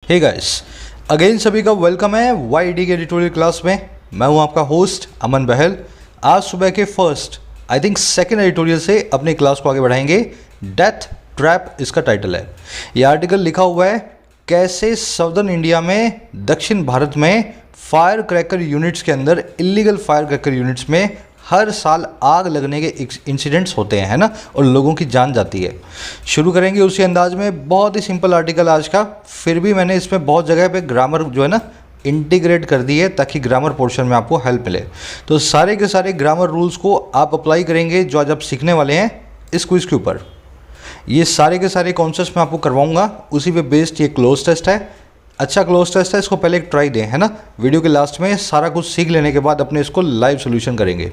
Hey guys, again सभी का welcome है वाईडी के एडिटोरियल क्लास में। मैं हूं आपका होस्ट अमन बहल। आज सुबह के first I think second editorial से अपनी क्लास को आगे बढ़ाएंगे। डेथ ट्रैप इसका टाइटल है। ये आर्टिकल लिखा हुआ है कैसे साउदर्न इंडिया में, दक्षिण भारत में फायर क्रैकर यूनिट्स के अंदर, इलीगल फायर क्रैकर यूनिट्स में हर साल आग लगने के इंसिडेंट्स होते हैं, है ना, और लोगों की जान जाती है। शुरू करेंगे उसी अंदाज में। बहुत ही सिंपल आर्टिकल आज का, फिर भी मैंने इसमें बहुत जगह पे ग्रामर जो है ना इंटीग्रेट कर दी है ताकि ग्रामर पोर्शन में आपको हेल्प मिले। तो सारे के सारे ग्रामर रूल्स को आप अप्लाई करेंगे जो आज आप सीखने वाले हैं इस क्विज के ऊपर। ये सारे के सारे कॉन्सेप्ट्स मैं आपको करवाऊंगा, उसी पे बेस्ड ये क्लोज टेस्ट है। अच्छा क्लोज टेस्ट है, इसको पहले एक ट्राई दें, है ना। वीडियो के लास्ट में सारा कुछ सीख लेने के बाद अपने इसको लाइव सोल्यूशन करेंगे।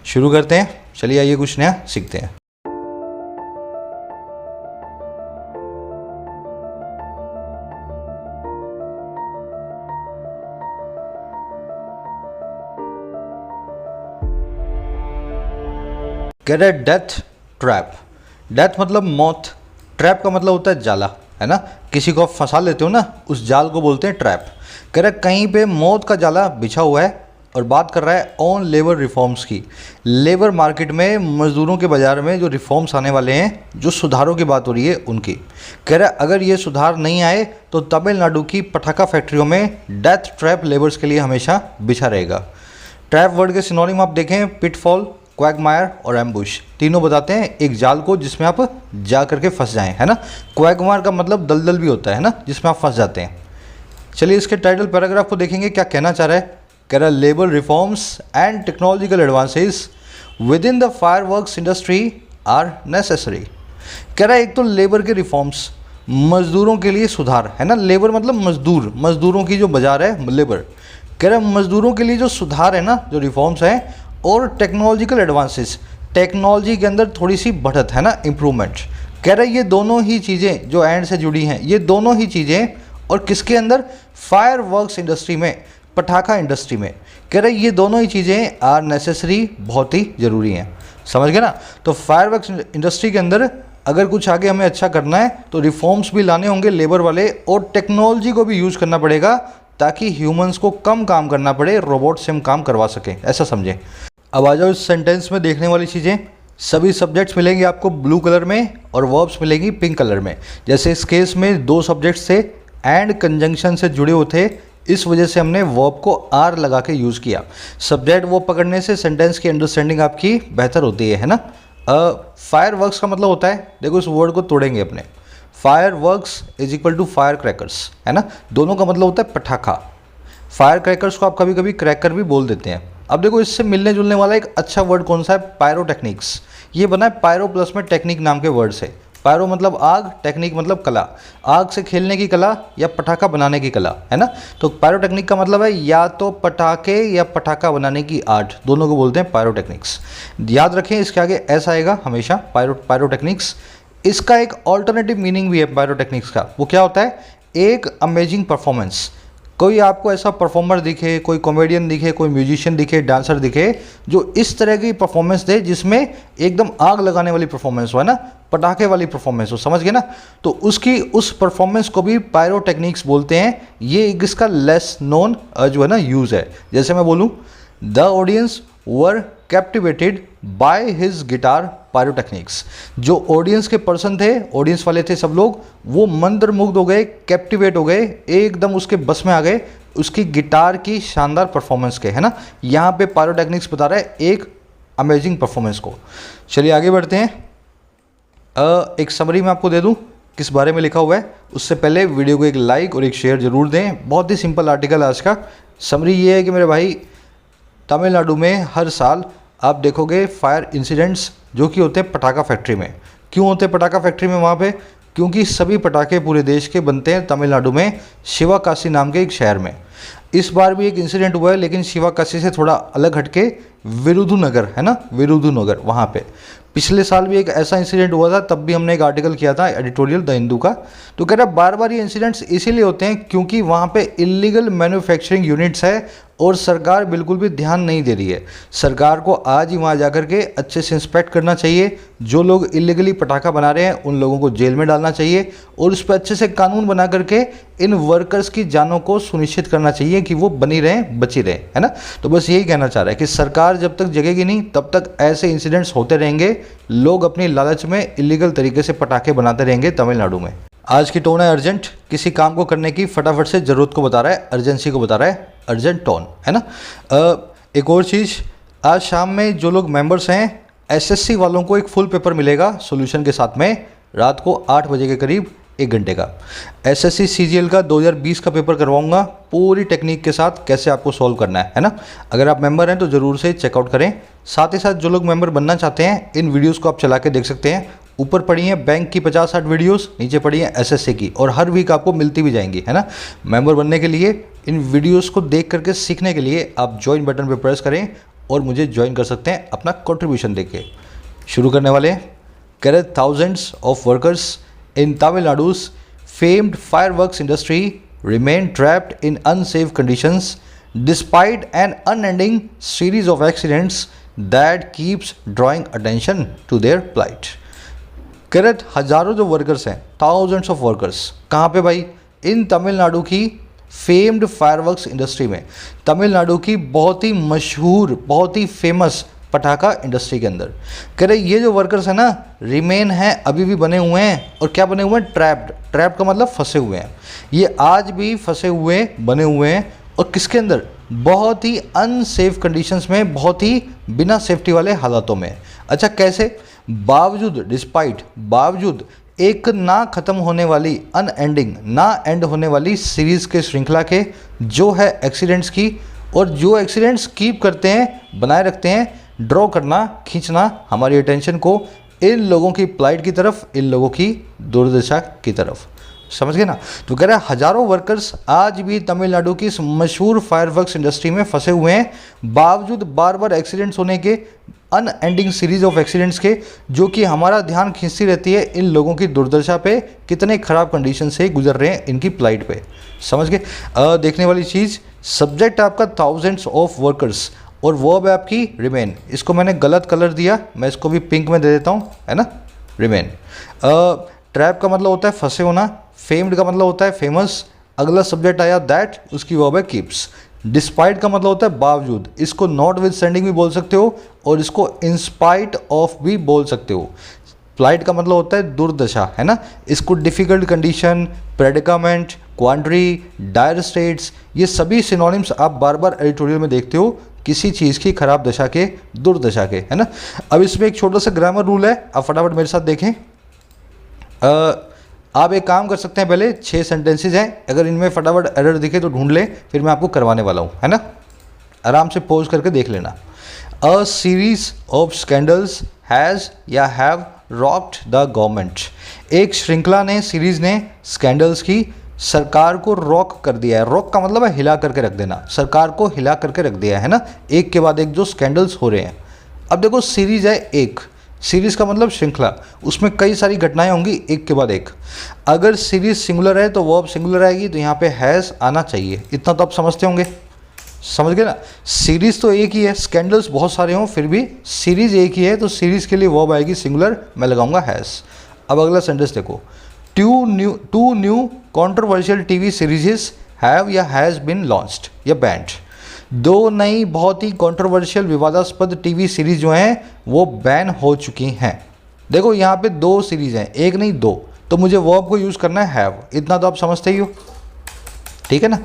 शुरू करते हैं, चलिए आइए कुछ नया सीखते हैं। कह रहे डेथ ट्रैप। डेथ मतलब मौत, ट्रैप का मतलब होता है जाला, है ना। किसी को आप फंसा लेते हो ना, उस जाल को बोलते हैं ट्रैप। कह रहा है कहीं पे मौत का जाला बिछा हुआ है और बात कर रहा है ऑन लेबर रिफॉर्म्स की। लेबर मार्केट में, मजदूरों के बाज़ार में जो रिफॉर्म्स आने वाले हैं, जो सुधारों की बात हो रही है उनकी। कह रहा है अगर ये सुधार नहीं आए तो तमिलनाडु की पटाखा फैक्ट्रियों में डेथ ट्रैप लेबर्स के लिए हमेशा बिछा रहेगा। ट्रैप वर्ड के सिनोनिम आप देखें, पिटफॉल, क्वैगमायर और एम्बुश, तीनों बताते हैं एक जाल को जिसमें आप जा करके फंस जाएं, है ना। क्वैगमायर का मतलब दलदल भी होता है ना, जिसमें आप फंस जाते हैं। चलिए इसके टाइटल पैराग्राफ को देखेंगे, क्या कहना चाह रहा है। कह रहा है labour reforms and technological advances within the fireworks industry are necessary. कह रहा है एक तो लेबर के रिफॉर्म्स, मजदूरों के लिए सुधार, है ना। लेबर मतलब मजदूर, मजदूरों की जो बाजार है लेबर। कह रहा है मजदूरों के लिए जो सुधार है ना, जो रिफॉर्म्स हैं, और टेक्नोलॉजिकल एडवांसेस, टेक्नोलॉजी के अंदर थोड़ी सी बढ़त, है ना, इम्प्रूवमेंट। कह रहा है ये दोनों ही चीज़ें जो एंड से जुड़ी हैं, ये दोनों ही चीज़ें, और किसके अंदर, फायर वर्क्स इंडस्ट्री में, पटाखा इंडस्ट्री में। कह रहे ये दोनों ही चीज़ें आर नेसेसरी, बहुत ही ज़रूरी हैं। समझ गए ना। तो फायर वर्क्स इंडस्ट्री के अंदर अगर कुछ आगे हमें अच्छा करना है तो रिफॉर्म्स भी लाने होंगे लेबर वाले, और टेक्नोलॉजी को भी यूज़ करना पड़ेगा ताकि ह्यूमंस को कम काम करना पड़े, रोबोट से हम काम करवा सकें, ऐसा समझें। अब आ जाओ इस सेंटेंस में देखने वाली चीज़ें। सभी सब्जेक्ट्स मिलेंगे आपको ब्लू कलर में और वर्ब्स मिलेंगी पिंक कलर में। जैसे इस केस में दो सब्जेक्ट्स थे एंड कंजंक्शन से जुड़े हुए थे, इस वजह से हमने वर्ब को आर लगा के यूज़ किया। सब्जेक्ट वर्ब पकड़ने से सेंटेंस की अंडरस्टैंडिंग आपकी बेहतर होती है ना। फायर वर्क्स का मतलब होता है, देखो इस वर्ड को तोड़ेंगे अपने, fireworks is equal to firecrackers, है ना। दोनों का मतलब होता है पटाखा। फायर क्रैकर्स को आप कभी कभी क्रैकर भी बोल देते हैं। अब देखो इससे मिलने जुलने वाला एक अच्छा वर्ड कौन सा है, पायरोटेक्निक्स। ये बना है पायरो प्लस में टेक्निक नाम के वर्ड से। पायरो मतलब आग, टेक्निक मतलब कला, आग से खेलने की कला या पटाखा बनाने की कला, है ना। तो पायरोटेक्निक का मतलब है या तो पटाखे या पटाखा बनाने की आर्ट, दोनों को बोलते हैं पायरोटेक्निक्स। याद रखें इसके आगे ऐसा आएगा हमेशा, पायरोटेक्निक्स। इसका एक ऑल्टरनेटिव मीनिंग भी है पायरोटेक्निक्स का। वो क्या होता है, एक अमेजिंग परफॉर्मेंस। कोई आपको ऐसा परफॉर्मर दिखे, कोई कॉमेडियन दिखे, कोई म्यूजिशियन दिखे, डांसर दिखे, जो इस तरह की परफॉर्मेंस दे जिसमें एकदम आग लगाने वाली परफॉर्मेंस हो, है ना, पटाखे वाली परफॉर्मेंस हो, समझ गए ना। तो उसकी उस परफॉर्मेंस को भी पायरोटेक्निक्स बोलते हैं। ये इसका लेस नोन जो है ना यूज़ है। जैसे मैं बोलूँ, the audience were captivated by his guitar pyrotechnics. जो ऑडियंस के पर्सन थे, ऑडियंस वाले थे सब लोग, वो मंत्रमुग्ध हो गए, कैप्टिवेट हो गए, एकदम उसके बस में आ गए उसकी गिटार की शानदार परफॉर्मेंस के, है ना। यहाँ पे पायरोटेक्निक्स बता रहा है एक अमेजिंग परफॉर्मेंस को। चलिए आगे बढ़ते हैं। एक समरी मैं आपको दे दूँ किस बारे में लिखा हुआ है, उससे पहले वीडियो को एक लाइक और एक शेयर जरूर दें। बहुत ही सिंपल आर्टिकल आज का। समरी ये है कि मेरे भाई, तमिलनाडु में हर साल आप देखोगे फायर इंसिडेंट्स जो कि होते हैं पटाखा फैक्ट्री में। क्यों होते हैं पटाखा फैक्ट्री में वहाँ पे, क्योंकि सभी पटाखे पूरे देश के बनते हैं तमिलनाडु में, शिवाकाशी नाम के एक शहर में। इस बार भी एक इंसिडेंट हुआ है, लेकिन शिवाकाशी से थोड़ा अलग हटके विरुधुनगर, है ना, विरुधुनगर वहाँ पे। पिछले साल भी एक ऐसा इंसिडेंट हुआ था, तब भी हमने एक आर्टिकल किया था एडिटोरियल द हिंदू का। तो कह रहा बार बार ये इंसिडेंट्स इसीलिए होते हैं क्योंकि वहाँ पे इलीगल मैन्युफैक्चरिंग यूनिट्स है और सरकार बिल्कुल भी ध्यान नहीं दे रही है। सरकार को आज ही वहाँ जा कर के अच्छे से इंस्पेक्ट करना चाहिए। जो लोग इलीगली पटाखा बना रहे हैं उन लोगों को जेल में डालना चाहिए और उस पर अच्छे से कानून बना करके इन वर्कर्स की जानों को सुनिश्चित करना चाहिए कि वो बनी रहें, बची रहें, है ना। तो बस यही कहना चाह रहा है कि सरकार जब तक जगेगी नहीं तब तक ऐसे इंसिडेंट्स होते रहेंगे। लोग अपनी लालच में इलीगल तरीके से पटाखे बनाते रहेंगे तमिलनाडु में। आज की टोन है अर्जेंट, किसी काम को करने की फटाफट से ज़रूरत को बता रहा है, अर्जेंसी को बता रहा है, अर्जेंट टोन, है ना। एक और चीज़, आज शाम में जो लोग मेंबर्स हैं एसएससी वालों को एक फुल पेपर मिलेगा सॉल्यूशन के साथ में, रात को 8 बजे के करीब, 1 घंटे का। एसएससी सीजीएल का 2020 का पेपर करवाऊंगा पूरी टेक्निक के साथ, कैसे आपको सॉल्व करना है ना। अगर आप मेंबर हैं तो ज़रूर से चेकआउट करें। साथ ही साथ जो लोग मेंबर बनना चाहते हैं इन वीडियोज़ को आप चला के देख सकते हैं। ऊपर पड़ी है बैंक की 50-60 वीडियोस, नीचे पड़ी है एसएससी की, और हर वीक आपको मिलती भी जाएंगी, है ना। मेंबर बनने के लिए इन वीडियोस को देख करके सीखने के लिए आप ज्वाइन बटन पर प्रेस करें और मुझे ज्वाइन कर सकते हैं अपना कंट्रीब्यूशन देके। शुरू करने वाले हैं। कह रहे thousands of workers in Tamil Nadu's famed fireworks industry remain trapped in unsafe conditions despite an unending series of accidents that keeps drawing attention to their plight. Correct, हजारों जो वर्कर्स हैं, थाउजेंड्स ऑफ वर्कर्स, कहाँ पे भाई? इन तमिलनाडु की famed fireworks industry में, तमिलनाडु की बहुत ही मशहूर, बहुत ही फेमस पटाखा इंडस्ट्री के अंदर। कह रहे ये जो वर्कर्स हैं ना, रिमेन हैं, अभी भी बने हुए हैं। और क्या बने हुए हैं? ट्रैप्ड। ट्रैप का मतलब फंसे हुए हैं। ये आज भी फंसे हुए बने हुए हैं। और किसके अंदर? बहुत ही अनसेफ कंडीशंस में, बहुत ही बिना सेफ्टी वाले हालातों में। अच्छा, कैसे? बावजूद, डिस्पाइट, बावजूद एक ना ख़त्म होने वाली, अनएंडिंग, ना एंड होने वाली सीरीज़ के श्रृंखला के जो है एक्सीडेंट्स की, और जो एक्सीडेंट्स कीप करते हैं, बनाए रखते हैं, ड्रॉ करना, खींचना हमारी अटेंशन को इन लोगों की प्लाइट की तरफ, इन लोगों की दुर्दशा की तरफ। समझ गए ना। तो कह रहा है हजारों वर्कर्स आज भी तमिलनाडु की इस मशहूर फायरवर्क्स इंडस्ट्री में फंसे हुए हैं, बावजूद बार बार एक्सीडेंट्स होने के, अनएंडिंग सीरीज ऑफ एक्सीडेंट्स के, जो कि हमारा ध्यान खींचती रहती है इन लोगों की दुर्दशा पे, कितने ख़राब कंडीशन से गुजर रहे हैं इनकी प्लाइट पे। समझ गए। देखने वाली चीज़, सब्जेक्ट आपका थाउजेंड्स ऑफ वर्कर्स और वर्ब है आपकी रिमेन। इसको मैंने गलत कलर दिया, मैं इसको भी पिंक में दे देता हूँ, है ना। रिमेन। ट्रैप का मतलब होता है फंसे होना, फेम्ड का मतलब होता है फेमस। अगला सब्जेक्ट आया दैट, उसकी वर्ब है कीप्स। डिस्पाइट का मतलब होता है बावजूद, इसको नॉट विद स्टैंडिंग भी बोल सकते हो और इसको इंस्पाइट ऑफ भी बोल सकते हो। प्लाइट का मतलब होता है दुर्दशा, है ना। इसको difficult condition, predicament, quandary, dire straits, ये सभी सिनोनिम्स आप बार बार एडिटोरियल में देखते हो किसी चीज़ की खराब दशा के, दुर्दशा के, है ना। अब इसमें एक छोटा सा ग्रामर रूल है, आप फटाफट मेरे साथ देखें। आप एक काम कर सकते हैं, पहले 6 सेंटेंसेज हैं, अगर इनमें फटाफट एरर दिखे तो ढूंढ ले, फिर मैं आपको करवाने वाला हूँ, है ना। आराम से पॉज करके देख लेना। A series of scandals has या हैव रॉक्ड द गवर्नमेंट। एक श्रृंखला ने, सीरीज ने स्कैंडल्स की सरकार को रॉक कर दिया है। रॉक का मतलब है हिला करके रख देना, सरकार को हिला करके रख दिया है ना, एक के बाद एक जो स्कैंडल्स हो रहे हैं। अब देखो सीरीज है एक, सीरीज का मतलब श्रृंखला, उसमें कई सारी घटनाएं होंगी एक के बाद एक। अगर सीरीज सिंगुलर है तो वर्ब सिंगुलर आएगी, तो यहाँ पे हैज़ आना चाहिए। इतना तो आप समझते होंगे, समझ गए ना। सीरीज तो एक ही है, स्कैंडल्स बहुत सारे हों फिर भी सीरीज एक ही है, तो सीरीज के लिए वर्ब आएगी सिंगुलर, मैं लगाऊंगा हैज़। अब अगला सेंटेंस देखो, two new controversial TV serieses have या हैज़ बिन लॉन्च्ड या बैंड। 2 नई बहुत ही कंट्रोवर्शियल, विवादास्पद टीवी सीरीज जो हैं वो बैन हो चुकी हैं। देखो यहाँ पे 2 सीरीज हैं, एक नहीं 2, तो मुझे वर्ब को यूज़ करना है हैव, इतना तो आप समझते ही हो, ठीक है ना।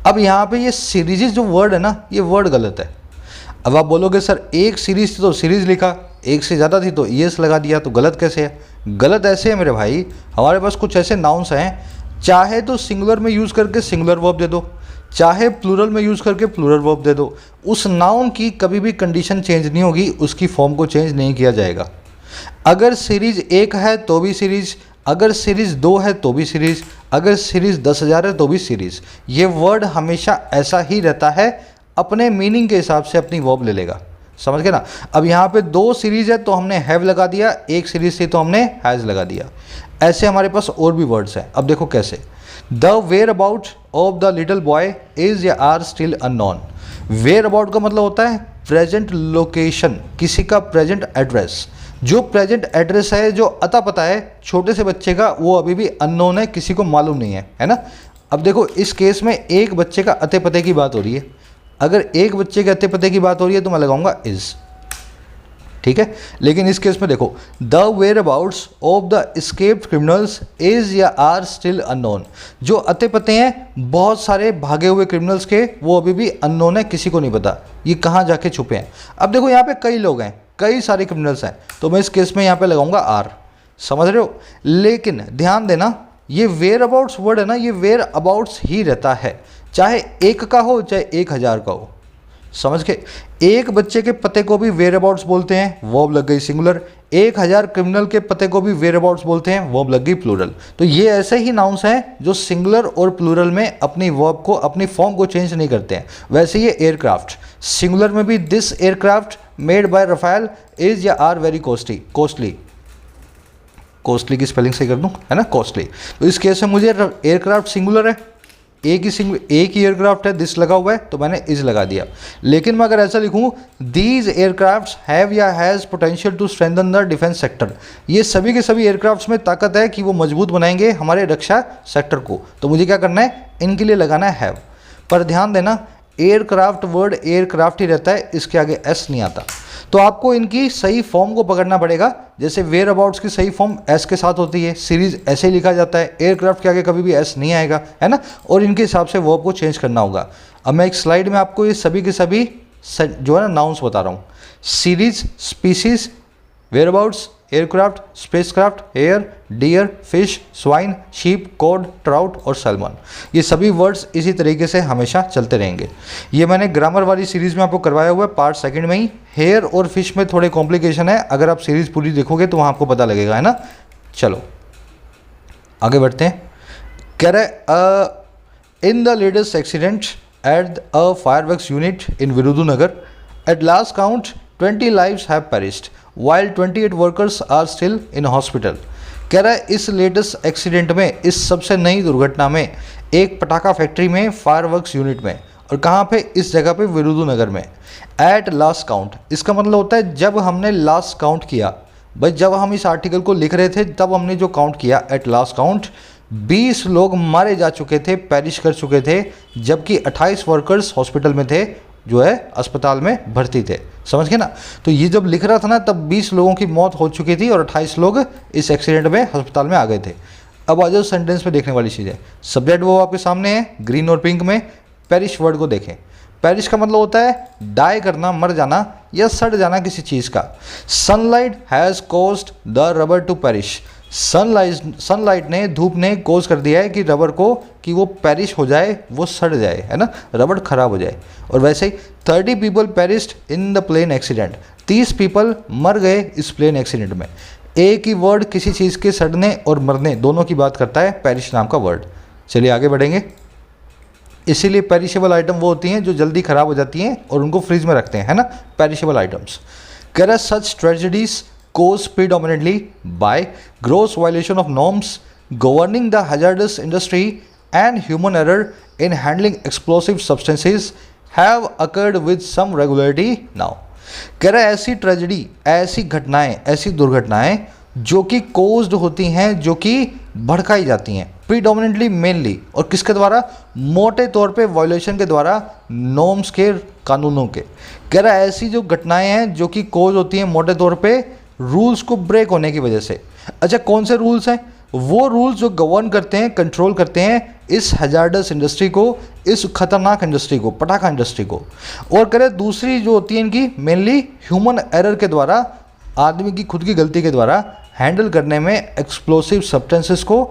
अब यहाँ पे ये सीरीजेस जो वर्ड है ना, ये वर्ड गलत है। अब आप बोलोगे सर एक सीरीज थी तो सीरीज लिखा, एक से ज़्यादा थी तो ईएस लगा दिया, तो गलत कैसे है? गलत ऐसे है मेरे भाई, हमारे पास कुछ ऐसे नाउन्स हैं, चाहे तो सिंगुलर में यूज़ करके सिंगुलर वर्ब दे दो, चाहे प्लूरल में यूज़ करके प्लूरल वर्ब दे दो, उस नाउन की कभी भी कंडीशन चेंज नहीं होगी, उसकी फॉर्म को चेंज नहीं किया जाएगा। अगर सीरीज 1 है तो भी सीरीज, अगर सीरीज़ 2 है तो भी सीरीज़, अगर सीरीज़ 10,000 है तो भी सीरीज़। ये वर्ड हमेशा ऐसा ही रहता है, अपने मीनिंग के हिसाब से अपनी वर्ब ले लेगा, समझ गए ना। अब यहाँ पे 2 सीरीज़ है तो हमने हैव लगा दिया, 1 सीरीज़ थी तो हमने हैज़ लगा दिया। ऐसे हमारे पास और भी वर्ड्स हैं। अब देखो कैसे, the whereabouts of the little boy is या are still unknown. Whereabouts का मतलब होता है प्रेजेंट लोकेशन, किसी का प्रेजेंट एड्रेस। जो प्रेजेंट एड्रेस है, जो अता पता है छोटे से बच्चे का, वो अभी भी अननोन है, किसी को मालूम नहीं है ना। अब देखो इस केस में एक बच्चे का अते पते की बात हो रही है। अगर एक बच्चे के अते पते की बात हो रही है तो मैं लगाऊंगा इज, ठीक है। लेकिन इस केस में देखो the whereabouts of the escaped criminals is या आर स्टिल अननोन। जो अते पते हैं बहुत सारे भागे हुए क्रिमिनल्स के, वो अभी भी अननोन है, किसी को नहीं पता ये कहाँ जाके छुपे हैं। अब देखो यहाँ पे कई लोग हैं, कई सारे क्रिमिनल्स हैं, तो मैं इस केस में यहाँ पे लगाऊंगा आर, समझ रहे हो। लेकिन ध्यान देना ये वेयर अबाउट्स वर्ड है ना, ये वेयर अबाउट्स ही रहता है, चाहे एक का हो चाहे 1000 का हो, समझ के। एक बच्चे के पते को भी वेयर अबाउट्स बोलते हैं, वर्ब लग गई सिंगुलर। 1000 क्रिमिनल के पते को भी वेयर अबाउट्स बोलते हैं, वर्ब लग गई प्लूरल। तो ये ऐसे ही नाउन्स हैं जो सिंगुलर और प्लूरल में अपनी वर्ब को, अपनी फॉर्म को चेंज नहीं करते हैं। वैसे ये एयरक्राफ्ट, सिंगुलर में भी this aircraft made by Rafale is या आर वेरी कॉस्टली। कॉस्टली की स्पेलिंग सही कर दूं, है ना, कॉस्टली। तो इस केस में मुझे एयरक्राफ्ट सिंगुलर है, एक ही एयरक्राफ्ट है, दिस लगा हुआ है तो मैंने इज लगा दिया। लेकिन मैं अगर ऐसा लिखूं दीज एयरक्राफ्ट्स हैव या has potential to strengthen the defence sector, ये सभी के सभी एयरक्राफ्ट्स में ताकत है कि वो मजबूत बनाएंगे हमारे रक्षा सेक्टर को, तो मुझे क्या करना है, इनके लिए लगाना है हैव। पर ध्यान देना एयरक्राफ्ट वर्ड एयरक्राफ्ट ही रहता है, इसके आगे एस नहीं आता। तो आपको इनकी सही फॉर्म को पकड़ना पड़ेगा। जैसे वेयर अबाउट्स की सही फॉर्म एस के साथ होती है, सीरीज ऐसे ही लिखा जाता है, एयरक्राफ्ट के आगे कभी भी एस नहीं आएगा, है ना। और इनके हिसाब से वर्ब को चेंज करना होगा। अब मैं एक स्लाइड में आपको ये सभी के सभी जो है ना नाउन्स बता रहा हूँ। Series, species, whereabouts, aircraft, spacecraft, air, deer, fish, swine, sheep, cod, trout और सैल्मन, ये सभी वर्ड्स इसी तरीके से हमेशा चलते रहेंगे। ये मैंने ग्रामर वाली सीरीज़ में आपको करवाया हुआ है, पार्ट सेकंड में ही। हेयर और फिश में थोड़े कॉम्प्लिकेशन है, अगर आप सीरीज़ पूरी देखोगे तो वहाँ आपको पता लगेगा, है ना। चलो आगे बढ़ते हैं। कह रहे इन the latest accident at a fireworks unit in Virudhunagar at last count 20 lives have perished while 28 workers are still in hospital। कह रहा है इस लेटेस्ट एक्सीडेंट में, इस सबसे नई दुर्घटना में, एक पटाखा फैक्ट्री में, फायरवर्क्स यूनिट में, और कहाँ पे, इस जगह पे विरुधुनगर में। एट लास्ट काउंट, इसका मतलब होता है जब हमने लास्ट काउंट किया। भाई जब हम इस आर्टिकल को लिख रहे थे तब हमने जो काउंट किया, एट लास्ट काउंट 20 लोग मारे जा चुके थे, पेरिश कर चुके थे, जबकि 28 वर्कर्स हॉस्पिटल में थे, जो है अस्पताल में भर्ती थे, समझ गए ना। तो ये जब लिख रहा था ना तब 20 लोगों की मौत हो चुकी थी और 28 लोग इस एक्सीडेंट में अस्पताल में आ गए थे। अब आ जाओ सेंटेंस में देखने वाली चीज़ें। सब्जेक्ट वो आपके सामने है ग्रीन और पिंक में। पेरिश वर्ड को देखें। पेरिश का मतलब होता है डाई करना, मर जाना या सड़ जाना किसी चीज़ का। Sunlight has caused the rubber to perish. Sunlight ने, धूप ने कोज कर दिया है कि रबर को, कि वो पेरिश हो जाए, वो सड़ जाए, है ना, रबर खराब हो जाए। और वैसे ही 30 people perished in the plane accident. 30 people मर गए इस प्लेन एक्सीडेंट में। एक ही वर्ड किसी चीज़ के सड़ने और मरने दोनों की बात करता है, पेरिश नाम का वर्ड। चलिए आगे बढ़ेंगे। इसीलिए पेरिशेबल आइटम वो होती हैं जो जल्दी ख़राब हो जाती हैं और उनको फ्रिज में रखते हैं, है ना, पेरिशेबल आइटम्स। कह रहा सच tragedies caused predominantly by gross violation of norms governing the hazardous industry and human error in handling explosive substances have occurred with some regularity now। कह रहा है ऐसी ट्रेजेडी, ऐसी घटनाएं, ऐसी दुर्घटनाएं जो कि कोज्ड होती हैं, जो कि भड़काई जाती हैं, प्रीडोमिनेंटली मेनली, और किसके द्वारा, मोटे तौर पे वायलेशन के द्वारा, नॉर्म्स के, कानूनों के। कह रहा है ऐसी जो घटनाएं हैं जो कि कोज होती हैं मोटे तौर पे रूल्स को ब्रेक होने की वजह से। अच्छा कौन से रूल्स हैं, वो रूल्स जो गवर्न करते हैं, कंट्रोल करते हैं इस हजार्डस इंडस्ट्री को, इस खतरनाक इंडस्ट्री को, पटाखा इंडस्ट्री को। और कह रहे दूसरी जो होती है इनकी मेनली ह्यूमन एरर के द्वारा, आदमी की खुद की गलती के द्वारा हैंडल करने में एक्सप्लोसिव सब्सटेंसेस को,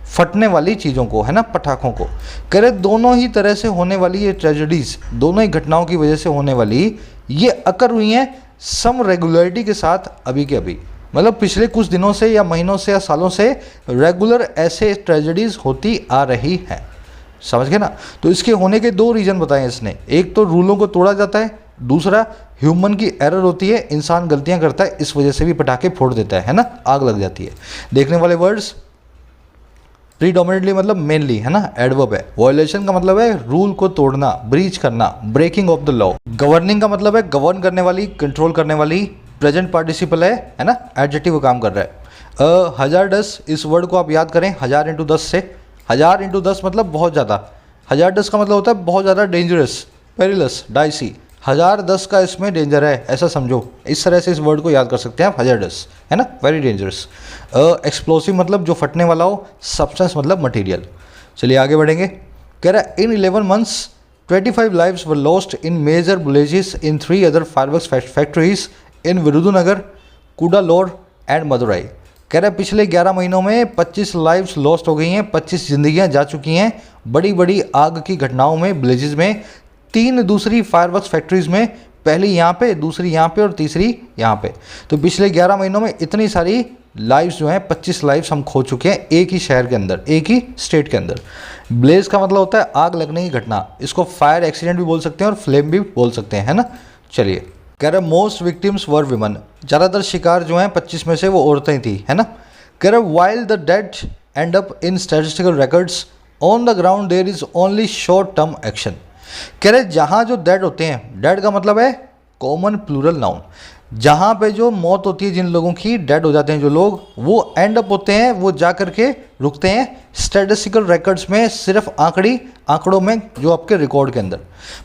फटने वाली चीज़ों को, है ना, पटाखों को। कह रहे दोनों ही तरह से होने वाली ये ट्रेजेडीज़, दोनों ही घटनाओं की वजह से होने वाली ये अकर हुई हैं सम रेगुलरिटी के साथ, अभी के अभी, मतलब पिछले कुछ दिनों से या महीनों से या सालों से रेगुलर ऐसे ट्रेजेडीज़ होती आ रही हैं, समझ गए ना। तो इसके होने के 2 रीज़न बताए इसने। एक तो रूलों को तोड़ा जाता है, दूसरा ह्यूमन की एरर होती है, इंसान गलतियां करता है, इस वजह से भी पटाखे फोड़ देता है ना, आग लग जाती है। देखने वाले वर्ड्स प्रीडोमिनेटली मतलब मेनली, है ना, एडवर्ब है। वायलेशन का मतलब है रूल को तोड़ना, ब्रीच करना, breaking of the law. Governing का मतलब है गवर्न करने वाली, कंट्रोल करने वाली। प्रेजेंट पार्टिसिपल है ना, एडजेक्टिव काम कर रहा है। हजारडस, इस वर्ड को आप याद करें 1000 इंटू 10 से। 1000 इंटू 10 मतलब बहुत ज़्यादा। हजारडस का मतलब होता है बहुत ज़्यादा डेंजरस, पेरिलस, डाइसी। 1010 का इसमें डेंजर है, ऐसा समझो। इस तरह से इस वर्ड को याद कर सकते हैं आप, हजारडस, है ना, वेरी डेंजरस। एक्सप्लोसिव मतलब जो फटने वाला हो, सब्सटेंस मतलब मटेरियल। चलिए आगे बढ़ेंगे। कह रहा है in 11 months 25 lives were lost in major villages in 3 other fireworks factories in Virudhunagar, Cuddalore and Madurai. कह रहा है पिछले 11 महीनों में 25 लाइव्स लॉस्ट हो गई हैं, 25 जिंदगियां जा चुकी हैं बड़ी बड़ी आग की घटनाओं में, विलेजेस में। 3 दूसरी फायरवर्क्स फैक्ट्रीज में, पहली यहाँ पे, दूसरी यहाँ पे और तीसरी यहाँ पे। तो पिछले 11 महीनों में इतनी सारी लाइव्स जो हैं, 25 लाइव्स हम खो चुके हैं एक ही शहर के अंदर, एक ही स्टेट के अंदर। ब्लेज का मतलब होता है आग लगने की घटना, इसको फायर एक्सीडेंट भी बोल सकते हैं और फ्लेम भी बोल सकते हैं, है ना। चलिए कह रहे मोस्ट विक्टिम्स वर विमन, ज़्यादातर शिकार जो हैं 25 में से वो औरतें थी, है ना। कह रहे while the dead end up in statistical records on the ground there is only short term action. कह रहे जहाँ जो डेड होते हैं, डेड का मतलब है कॉमन प्लूरल नाउन, जहाँ पे जो मौत होती है जिन लोगों की, डेड हो जाते हैं जो लोग, वो एंड अप होते हैं, वो जा करके रुकते हैं स्टैटिस्टिकल रिकॉर्ड्स में, सिर्फ आंकड़ों में, जो आपके रिकॉर्ड के अंदर।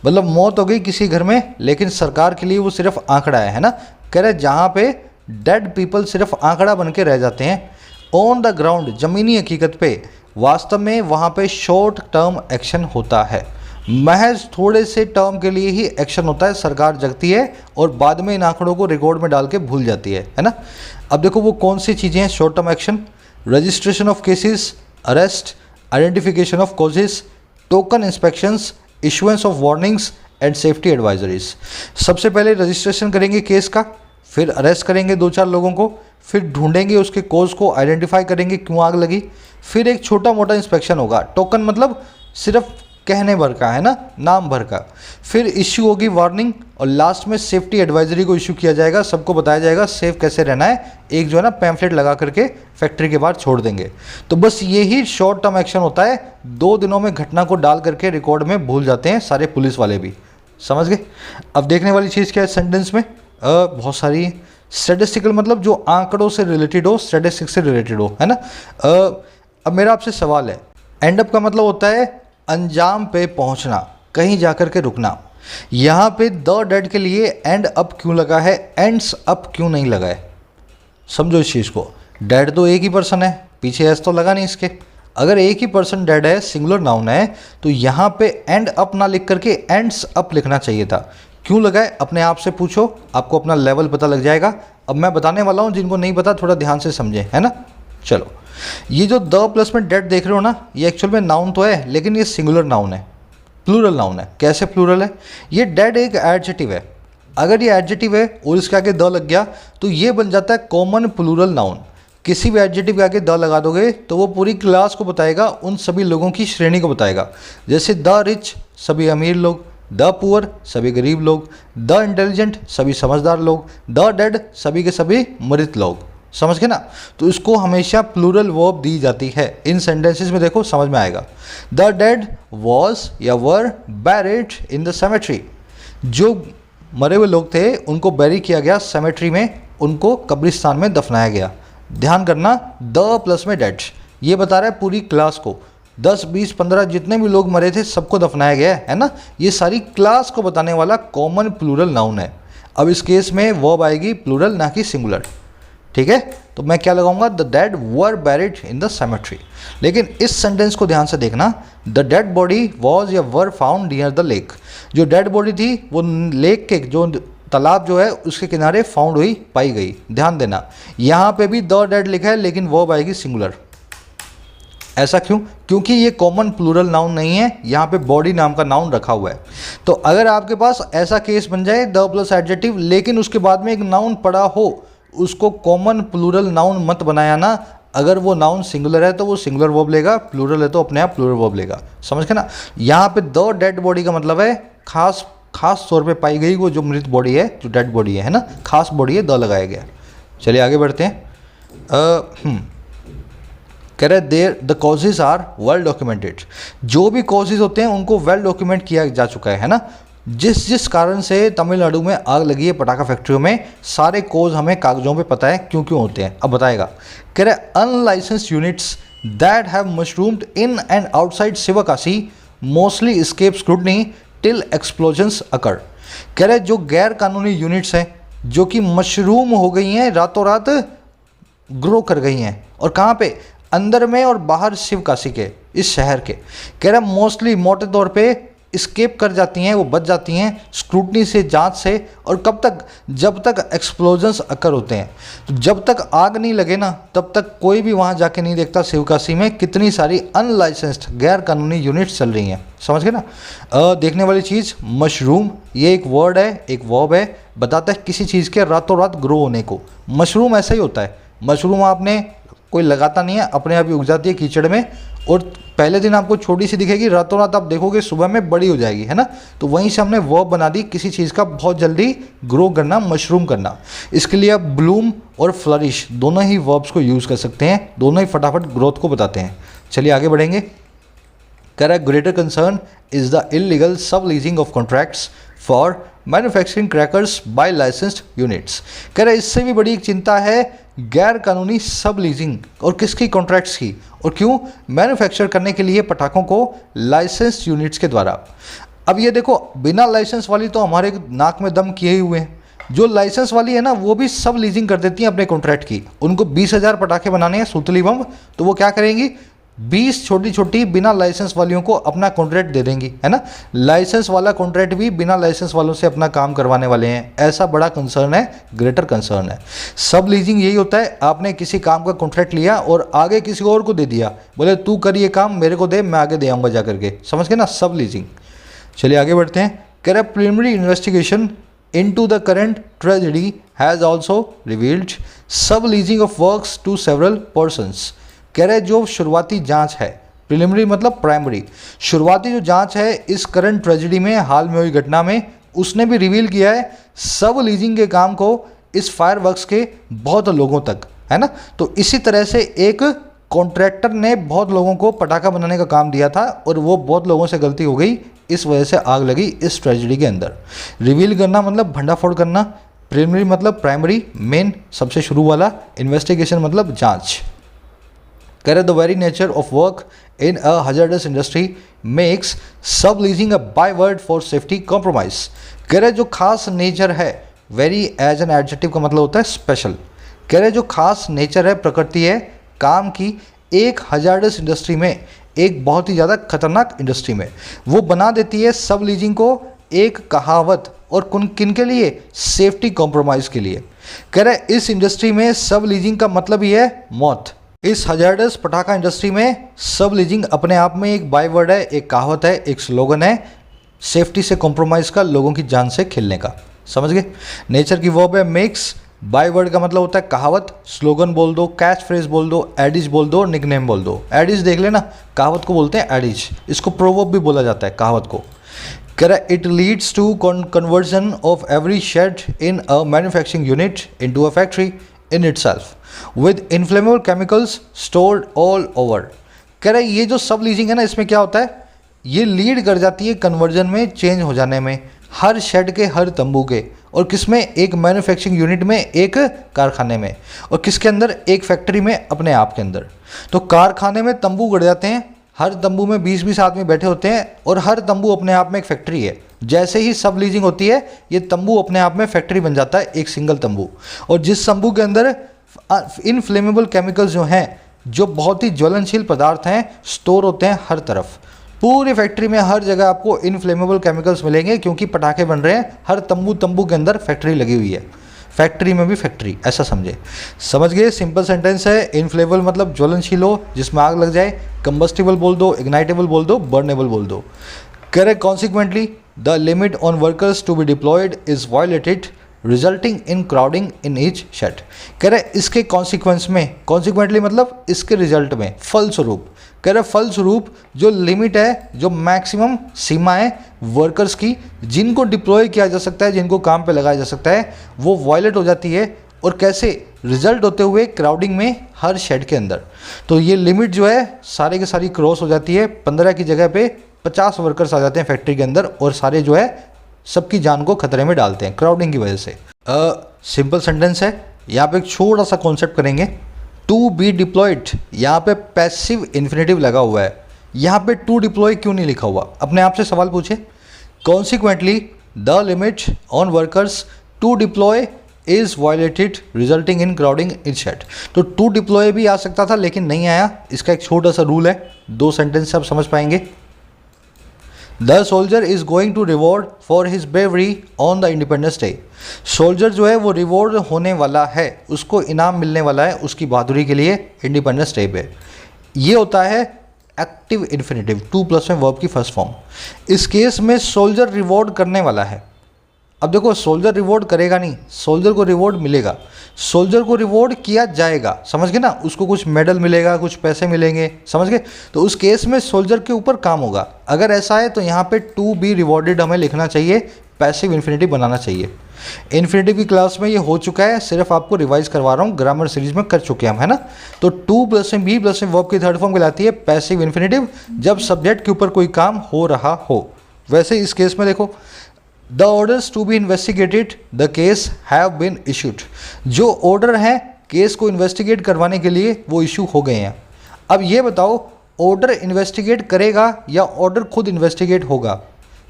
मतलब मौत हो गई किसी घर में, लेकिन सरकार के लिए वो सिर्फ आंकड़ा है ना। कह रहे जहाँ पे डेड पीपल सिर्फ आंकड़ा बन के रह जाते हैं। ऑन द ग्राउंड, ज़मीनी हकीकत पे, वास्तव में वहाँ पे शॉर्ट टर्म एक्शन होता है, महज थोड़े से टर्म के लिए ही एक्शन होता है। सरकार जगती है और बाद में इन आंकड़ों को रिकॉर्ड में डाल के भूल जाती है ना। अब देखो वो कौन सी चीज़ें हैं short term action. Registration of cases, arrest, identification of causes, token inspections, issuance of warnings and safety advisories. सबसे पहले रजिस्ट्रेशन करेंगे केस का, फिर अरेस्ट करेंगे 2-4 लोगों को, फिर ढूंढेंगे उसके कॉज को, आइडेंटिफाई करेंगे क्यों आग लगी, फिर एक छोटा मोटा इंस्पेक्शन होगा। टोकन मतलब सिर्फ कहने भर का, है ना, नाम भर का। फिर इश्यू होगी वार्निंग, और लास्ट में सेफ्टी एडवाइजरी को इशू किया जाएगा, सबको बताया जाएगा सेफ कैसे रहना है। एक जो है ना पैम्फलेट लगा करके फैक्ट्री के बाहर छोड़ देंगे। तो बस यही शॉर्ट टर्म एक्शन होता है। 2 दिनों में घटना को डाल करके रिकॉर्ड में भूल जाते हैं सारे पुलिस वाले भी, समझ गए। अब देखने वाली चीज़ क्या है सेंटेंस में, बहुत सारी। स्टैटिस्टिकल मतलब जो आंकड़ों से रिलेटेड हो, स्टैटिस्टिक्स से रिलेटेड हो, है ना। अब मेरा आपसे सवाल है, एंड अप का मतलब होता है अंजाम पे पहुंचना, कहीं जाकर के रुकना। यहाँ पे द डेड के लिए एंड अप क्यों लगा है, एंड्स अप क्यों नहीं लगा है, समझो इस चीज़ को। डेड तो एक ही पर्सन है, पीछे एस तो लगा नहीं इसके। अगर एक ही पर्सन डेड है, सिंगुलर नाउन है, तो यहाँ पे एंड अप ना लिख करके एंड्स अप लिखना चाहिए था। क्यों लगा है अपने आप से पूछो, आपको अपना लेवल पता लग जाएगा। अब मैं बताने वाला हूँ, जिनको नहीं पता थोड़ा ध्यान से समझें, है ना। चलो, ये जो द प्लस में डेड देख रहे हो ना, ये एक्चुअल में नाउन तो है, लेकिन ये सिंगुलर नाउन है, प्लूरल नाउन है। कैसे प्लूरल है, ये डेड एक एडजेक्टिव है। अगर ये एडजेक्टिव है और इसके आगे द लग गया तो ये बन जाता है कॉमन प्लूरल नाउन। किसी भी एडजेक्टिव के आगे द लगा दोगे तो वो पूरी क्लास को बताएगा, उन सभी लोगों की श्रेणी को बताएगा। जैसे द रिच, सभी अमीर लोग, द पुअर, सभी गरीब लोग, द इंटेलिजेंट, सभी समझदार लोग, द डेड, सभी के सभी मृत लोग। समझ गए ना। तो इसको हमेशा प्लूरल वर्ब दी जाती है। इन सेंटेंसेस में देखो समझ में आएगा। द डेड वॉज या वर बैरिड इन द सेमेट्री, जो मरे हुए लोग थे उनको बैरी किया गया सेमेट्री में, उनको कब्रिस्तान में दफनाया गया। ध्यान करना, द प्लस में डेड ये बता रहा है पूरी क्लास को, 10, 20, 15 जितने भी लोग मरे थे सबको दफनाया गया है ना। ये सारी क्लास को बताने वाला कॉमन प्लूरल नाउन है। अब इस केस में वर्ब आएगी प्लूरल, ना कि सिंगुलर, ठीक है। तो मैं क्या लगाऊंगा, the dead were buried in the cemetery. लेकिन इस सेंटेंस को ध्यान से देखना, द डेड बॉडी वॉज या were found near the lake. जो डेड बॉडी थी वो लेक के, जो तालाब जो है उसके किनारे फाउंड हुई, पाई गई। ध्यान देना, यहाँ पे भी द डेड लिखा है लेकिन वर्ब आएगी सिंगुलर। ऐसा क्यों, क्योंकि ये कॉमन प्लूरल नाउन नहीं है, यहाँ पे बॉडी नाम का नाउन रखा हुआ है। तो अगर आपके पास ऐसा केस बन जाए द प्लस एडजेक्टिव लेकिन उसके बाद में एक नाउन पड़ा हो, उसको कॉमन प्लूरल नाउन मत बनाया ना। अगर वो नाउन सिंगुलर है तो वो सिंगुलर वर्ब लेगा, प्लूरल है तो अपने आप प्लूरल वर्ब लेगा। समझ के ना। यहाँ पे द डेड बॉडी का मतलब है खास तौर पे पाई गई वो जो मृत बॉडी है, जो डेड बॉडी है ना, खास बॉडी है, द लगाया गया। चलिए आगे बढ़ते हैं। कह रहे there the causes are well documented, जो भी कॉजेज होते हैं उनको वेल डॉक्यूमेंट किया जा चुका है ना। जिस जिस कारण से तमिलनाडु में आग लगी है पटाखा फैक्ट्रियों में, सारे कॉज हमें कागजों पे पता है क्यों क्यों होते हैं। अब बताएगा, कह रहे unlicensed units that have mushroomed in and outside Sivakasi mostly escape scrutiny till explosions occur. कह रहे जो गैर कानूनी यूनिट्स हैं जो कि मशरूम हो गई हैं, रातों रात ग्रो कर गई हैं, और कहाँ पे, अंदर में और बाहर शिवकाशी के इस शहर के, कह रहे मोस्टली मोटे तौर पे स्केप कर जाती हैं, वो बच जाती हैं स्क्रूटनी से, जांच से। और कब तक, जब तक एक्सप्लोजन्स अकर होते हैं। तो जब तक आग नहीं लगे ना तब तक कोई भी वहाँ जाके नहीं देखता शिवकाशी में कितनी सारी अनलाइसेंस्ड गैर कानूनी यूनिट्स चल रही हैं। समझ गए ना। देखने वाली चीज़ मशरूम, ये एक वर्ड है, एक वर्ब है, बताता है किसी चीज़ के रातों रात ग्रो होने को। मशरूम ऐसा ही होता है, मशरूम आपने कोई लगाता नहीं है, अपने आप ही उग जाती है कीचड़ में, और पहले दिन आपको छोटी सी दिखेगी, रातों रात आप देखोगे सुबह में बड़ी हो जाएगी, है ना। तो वहीं से हमने वर्ब बना दी किसी चीज़ का बहुत जल्दी ग्रो करना, मशरूम करना। इसके लिए आप ब्लूम और फ्लरिश दोनों ही वर्ब्स को यूज़ कर सकते हैं, दोनों ही फटाफट ग्रोथ को बताते हैं। चलिए आगे बढ़ेंगे। कह रहा है greater concern is the illegal subleasing of contracts for manufacturing crackers by licensed units. कह रहा है इससे भी बड़ी एक चिंता है गैर कानूनी सब लीजिंग, और किसकी, कॉन्ट्रैक्ट्स की, और क्यों, मैन्युफैक्चर करने के लिए पटाखों को लाइसेंस्ड यूनिट्स के द्वारा। अब ये देखो, बिना लाइसेंस वाली तो हमारे नाक में दम किए ही हुए हैं, जो लाइसेंस वाली है ना वो भी सब लीजिंग कर देती हैं अपने कॉन्ट्रैक्ट की। उनको 20,000 पटाखे बनाने हैं सुतली बम, तो वो क्या करेंगी, 20 छोटी छोटी बिना लाइसेंस वालियों को अपना कॉन्ट्रैक्ट दे देंगी, है ना। लाइसेंस वाला कॉन्ट्रैक्ट भी बिना लाइसेंस वालों से अपना काम करवाने वाले हैं। ऐसा बड़ा कंसर्न है, ग्रेटर कंसर्न है। सब लीजिंग यही होता है, आपने किसी काम का कॉन्ट्रैक्ट लिया और आगे किसी और को दे दिया, बोले तू कर ये काम, मेरे को दे, मैं आगे दे आऊँगा जा करके। समझ गए ना, सब लीजिंग। चलिए आगे बढ़ते हैं। कह रहे preliminary investigation into the current tragedy has also revealed subleasing of works to several persons। कह रहे जो शुरुआती जांच है, प्रिलिमिनरी मतलब प्राइमरी, शुरुआती जो जांच है इस करंट ट्रेजेडी में, हाल में हुई घटना में, उसने भी रिवील किया है सब लीजिंग के काम को इस फायर वर्क्स के बहुत लोगों तक, है ना। तो इसी तरह से एक कॉन्ट्रैक्टर ने बहुत लोगों को पटाखा बनाने का काम दिया था और वो बहुत लोगों से गलती हो गई, इस वजह से आग लगी इस ट्रेजेडी के अंदर। रिवील करना मतलब भंडाफोड़ करना, प्रिलिमिनरी मतलब प्राइमरी, मेन सबसे शुरू वाला, इन्वेस्टिगेशन मतलब जांच। कह रहे the very nature of work in a hazardous industry makes subleasing a byword for safety compromise. कह रहे जो खास नेचर है, वेरी एज एन एडजेक्टिव का मतलब होता है स्पेशल। कह रहे जो खास नेचर है, प्रकृति है काम की, एक हजार्डस इंडस्ट्री में, एक बहुत ही ज़्यादा खतरनाक इंडस्ट्री में, वो बना देती है सब लीजिंग को एक कहावत, और किन के लिए, सेफ्टी कॉम्प्रोमाइज़ के लिए। कह रहे इस इंडस्ट्री में सब लीजिंग का मतलब ही है मौत। इस हजार्डस पटाखा इंडस्ट्री में सब लीजिंग अपने आप में एक बाय वर्ड है, एक कहावत है, एक स्लोगन है, सेफ्टी से कॉम्प्रोमाइज़ का, लोगों की जान से खेलने का। समझ गए। नेचर की वर्ब है मेक्स, बाय वर्ड का मतलब होता है कहावत, स्लोगन बोल दो, कैच फ्रेज बोल दो, एडिज बोल दो, निकनेम बोल दो। एडिज देख लेना, कहावत को बोलते हैं एडिज, इसको प्रोवर्ब भी बोला जाता है कहावत को। कह रहा है it leads to conversion of every shed in a manufacturing unit into a factory in itself with inflammable chemicals stored all over. कह रहा है ये जो सब लीजिंग है ना, इसमें क्या होता है, ये लीड कर जाती है कन्वर्जन में, चेंज हो जाने में, हर शेड के, हर तंबू के, और किसमें, एक मैन्युफैक्चरिंग यूनिट में, एक कारखाने में, और किसके अंदर, एक फैक्ट्री में अपने आप के अंदर। तो कारखाने में तंबू गड़ जाते हैं, हर तंबू में 20-20 आदमी बैठे होते हैं, और हर तंबू अपने आप में एक फैक्ट्री है। जैसे ही सब लीजिंग होती है, ये तंबू अपने आप में फैक्ट्री बन जाता है, एक सिंगल तंबू। और जिस तंबू के अंदर इनफ्लेमेबल केमिकल्स जो हैं, जो बहुत ही ज्वलनशील पदार्थ हैं, स्टोर होते हैं हर तरफ, पूरी फैक्ट्री में हर जगह आपको इनफ्लेमेबल केमिकल्स मिलेंगे, क्योंकि पटाखे बन रहे हैं, हर तंबू के अंदर फैक्ट्री लगी हुई है, फैक्ट्री में भी फैक्ट्री, ऐसा समझे। समझ गए, सिंपल सेंटेंस है। इनफ्लेमेबल मतलब ज्वलनशील हो, जिसमें आग लग जाए, कंबस्टिबल बोल दो, इग्नाइटेबल बोल दो, बर्नेबल बोल दो। Correct. Consequently the limit on workers to be deployed is violated resulting in crowding in each shed. कह रहे इसके कॉन्सिक्वेंस में, कॉन्सिक्वेंटली मतलब इसके रिजल्ट में, फलस्वरूप, कह रहे फलस्वरूप जो लिमिट है, जो मैक्सिमम सीमा है वर्कर्स की, जिनको डिप्लॉय किया जा सकता है, जिनको काम पे लगाया जा सकता है, वो वायलेट हो जाती है। और कैसे, रिजल्ट होते हुए क्राउडिंग में हर शेड के अंदर। तो ये लिमिट जो है सारे के सारी क्रॉस हो जाती है, 15 की जगह पे 50 वर्कर्स आ जाते हैं फैक्ट्री के अंदर और सारे जो है सबकी जान को खतरे में डालते हैं क्राउडिंग की वजह से। सिंपल सेंटेंस है, यहाँ पे एक छोटा सा कॉन्सेप्ट करेंगे। टू बी डिप्लॉयड, यहाँ पे पैसिव इन्फिनेटिव लगा हुआ है, यहाँ पे टू डिप्लॉय क्यों नहीं लिखा हुआ? अपने आप से सवाल पूछे। Consequently the limit on workers to deploy is violated resulting in crowding in shed. तो टू डिप्लॉय भी आ सकता था लेकिन नहीं आया, इसका एक छोटा सा रूल है, 2 सेंटेंस से आप समझ पाएंगे। The soldier is going to reward for his bravery on the Independence Day. Soldier जो है वो रिवॉर्ड होने वाला है, उसको इनाम मिलने वाला है उसकी बहादुरी के लिए इंडिपेंडेंस डे पे। ये होता है एक्टिव इन्फिनेटिव, 2+ में वर्ब की फर्स्ट फॉर्म। इस केस में सोल्जर रिवॉर्ड करने वाला है। अब देखो सोल्जर रिवॉर्ड करेगा नहीं, सोल्जर को रिवॉर्ड मिलेगा, सोल्जर को रिवॉर्ड किया जाएगा, समझ गए ना? उसको कुछ मेडल मिलेगा, कुछ पैसे मिलेंगे, समझ गए? तो उस केस में सोल्जर के ऊपर काम होगा। अगर ऐसा है तो यहाँ पे टू बी रिवॉर्डेड हमें लिखना चाहिए, पैसिव इन्फिनेटिव बनाना चाहिए। इन्फिनेटिव की क्लास में ये हो चुका है, सिर्फ आपको रिवाइज करवा रहा हूँ, ग्रामर सीरीज में कर चुके हैं हम, है ना? तो 2+ में बी+ में वर्ब की थर्ड फॉर्म कहलाती है पैसिव इन्फिनेटिव, जब सब्जेक्ट के ऊपर कोई काम हो रहा हो। वैसे इस केस में देखो, the orders to be investigated the case have been issued. जो ऑर्डर हैं केस को इन्वेस्टिगेट करवाने के लिए वो इशू हो गए हैं। अब ये बताओ ऑर्डर इन्वेस्टिगेट करेगा या ऑर्डर खुद इन्वेस्टिगेट होगा?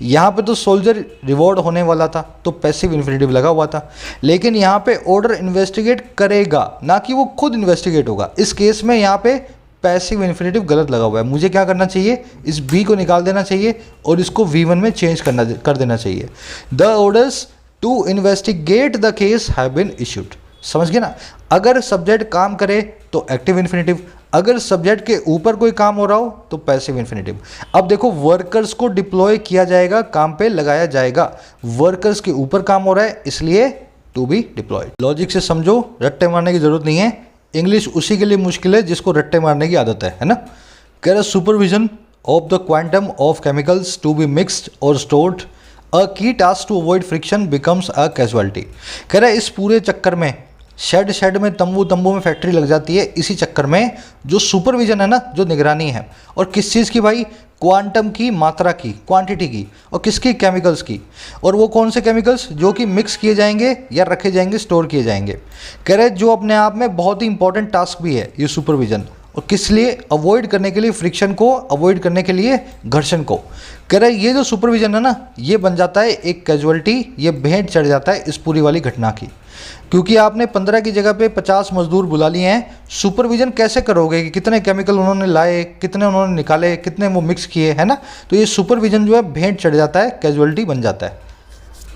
यहाँ पे तो सोल्जर रिवॉर्ड होने वाला था तो पैसिव इन्फिनेटिव लगा हुआ था, लेकिन यहाँ पे ऑर्डर इन्वेस्टिगेट करेगा, ना कि वो खुद इन्वेस्टिगेट होगा। इस केस में यहाँ पे पैसिव इन्फिनेटिव गलत लगा हुआ है। मुझे क्या करना चाहिए? इस बी को निकाल देना चाहिए और इसको V1 में चेंज कर देना चाहिए। The orders to investigate the case have been issued. समझ गए ना? अगर सब्जेक्ट काम करे तो एक्टिव इन्फिनेटिव, अगर सब्जेक्ट के ऊपर कोई काम हो रहा हो तो पैसिव इन्फिनेटिव। अब देखो वर्कर्स को डिप्लॉय किया जाएगा, काम पे लगाया जाएगा, वर्कर्स के ऊपर काम हो रहा है इसलिए टू बी डिप्लॉयड। लॉजिक से समझो, रट्टे मारने की जरूरत नहीं है। इंग्लिश उसी के लिए मुश्किल है जिसको रट्टे मारने की आदत है ना? कह रहा supervision of the quantum of chemicals to be mixed और stored a key task to avoid friction becomes a casualty. कह रहा है इस पूरे चक्कर में शेड में तंबू में फैक्ट्री लग जाती है, इसी चक्कर में जो सुपरविजन है ना, जो निगरानी है, और किस चीज़ की भाई? क्वांटम की, मात्रा की, क्वांटिटी की, और किसकी? केमिकल्स की। और वो कौन से केमिकल्स? जो कि मिक्स किए जाएंगे या रखे जाएंगे, स्टोर किए जाएंगे। कह रहे जो अपने आप में बहुत ही इंपॉर्टेंट टास्क भी है ये सुपरविजन, और किस लिए? अवॉइड करने के लिए फ्रिक्शन को, अवॉइड करने के लिए घर्षण को। कह रहे ये जो सुपरविजन है ना, ये बन जाता है एक कैजुअलिटी, ये भेंट चढ़ जाता है इस पूरी वाली घटना की। क्योंकि आपने 15 की जगह पे 50 मजदूर बुला लिए हैं, सुपरविजन कैसे करोगे कि कितने केमिकल उन्होंने लाए, कितने उन्होंने निकाले, कितने वो मिक्स किए, है ना? तो ये सुपरविजन जो है भेंट चढ़ जाता है, कैजुअलिटी बन जाता है।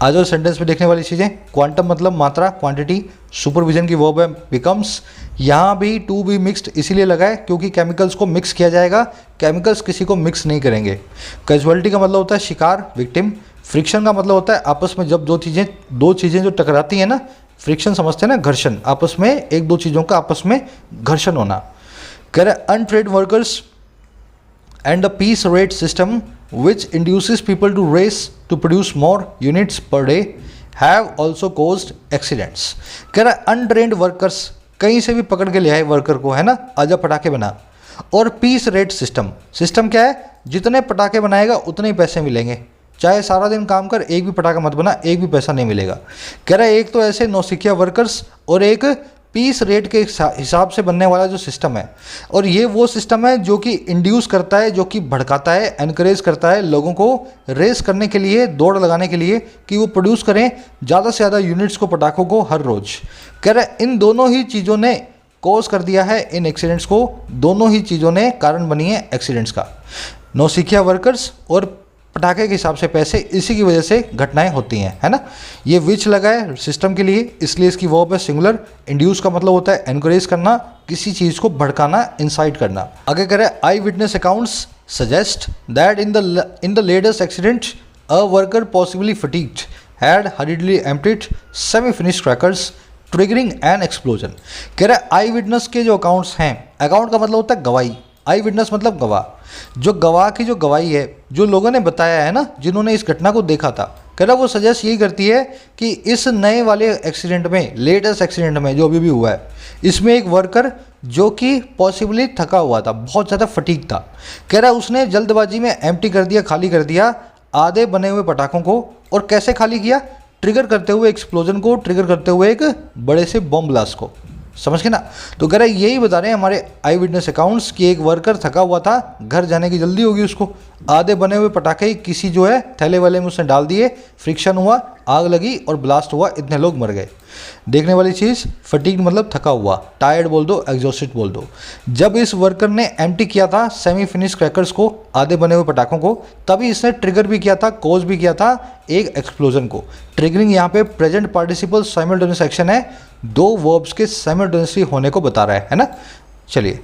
आ जाओ सेंटेंस में देखने वाली चीज़ें। क्वांटम मतलब मात्रा, क्वांटिटी, सुपरविजन की वर्ब है बिकम्स। यहाँ भी टू बी मिक्सड इसीलिए लगा है क्योंकि केमिकल्स को मिक्स किया जाएगा, केमिकल्स किसी को मिक्स नहीं करेंगे। कैजुअलिटी का मतलब होता है शिकार, विक्टिम। फ्रिक्शन का मतलब होता है आपस में जब दो चीज़ें जो टकराती हैं ना, फ्रिक्शन समझते हैं ना, घर्षण, आपस में एक दो चीज़ों का आपस में घर्षण होना। कह रहे untrained workers and the piece rate system which induces people to race to produce more units per day have also caused accidents। कह रहा है अनट्रेंड वर्कर्स, कहीं से भी पकड़ के ले आए वर्कर को, है ना, आजा पटाखे बना। और पीस रेट सिस्टम, सिस्टम क्या है? जितने पटाखे बनाएगा उतने ही पैसे मिलेंगे, चाहे सारा दिन काम कर, एक भी पटाखा मत बना, एक भी पैसा नहीं मिलेगा। कह रहा है एक तो ऐसे नौसिखिया वर्कर्स और एक पीस रेट के हिसाब से बनने वाला जो सिस्टम है, और ये वो सिस्टम है जो कि इंड्यूस करता है, जो कि भड़काता है, एनकरेज करता है लोगों को रेस करने के लिए, दौड़ लगाने के लिए कि वो प्रोड्यूस करें ज़्यादा से ज़्यादा यूनिट्स को, पटाखों को हर रोज़। कह रहे इन दोनों ही चीज़ों ने कॉज कर दिया है इन एक्सीडेंट्स को, दोनों ही चीज़ों ने कारण बनी है एक्सीडेंट्स का। नौसिखिया वर्कर्स और पटाखे के हिसाब से पैसे, इसी की वजह से घटनाएं होती हैं, है ना? ये विच लगा है सिस्टम के लिए, इसलिए इसकी वर्ब है सिंगुलर। इंड्यूस का मतलब होता है एनकरेज करना, किसी चीज़ को भड़काना, इंसाइट करना। आगे करें eyewitness accounts suggest that in the latest accident a worker possibly fatigued had hurriedly emptied semi finished crackers triggering an explosion. कह रहा है आई विटनेस के जो अकाउंट्स हैं, अकाउंट का मतलब होता है गवाही, आई विटनेस मतलब गवाह, जो गवाह की जो गवाही है, जो लोगों ने बताया है ना, जिन्होंने इस घटना को देखा था, कह रहा वो सजेस्ट यही करती है कि इस नए वाले एक्सीडेंट में, लेटेस्ट एक्सीडेंट में जो अभी भी हुआ है, इसमें एक वर्कर जो कि पॉसिबली थका हुआ था, बहुत ज़्यादा फटीग था, कह रहा उसने जल्दबाजी में एम्प्टी कर दिया, खाली कर दिया आधे बने हुए पटाखों को। और कैसे खाली किया? ट्रिगर करते हुए एक्सप्लोजन को, ट्रिगर करते हुए एक बड़े से बॉम्ब ब्लास्ट को। समझ के ना? तो कह रहा है यही बता रहे हैं हमारे आई विटनेस अकाउंट्स कि एक वर्कर थका हुआ था, घर जाने की जल्दी होगी उसको, आधे बने हुए पटाखे किसी जो है थैले वाले में उसने डाल दिए, फ्रिक्शन हुआ, आग लगी और ब्लास्ट हुआ, इतने लोग मर गए। देखने वाली चीज़, फटीग मतलब थका हुआ, टायर्ड बोल दो, एग्जॉस्टेड बोल दो। जब इस वर्कर ने एम्प्टी किया था सेमी फिनिश क्रैकर्स को, आधे बने हुए पटाखों को, तभी इसने ट्रिगर भी किया था, कॉज भी किया था एक एक्सप्लोजन को। ट्रिगरिंग यहाँ पे प्रेजेंट पार्टिसिपल साइमल्टेनियस एक्शन है, दो वर्ब्स के साइमल्टेनियसली होने को बता रहा है ना। चलिए,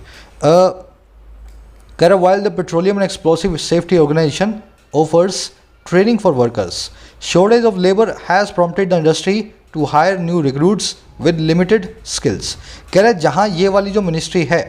कह रहा while the petroleum and explosive safety organization offers training for workers, shortage of labor has prompted the industry to hire new recruits with limited skills। कह रहा है जहाँ ये वाली जो मिनिस्ट्री है,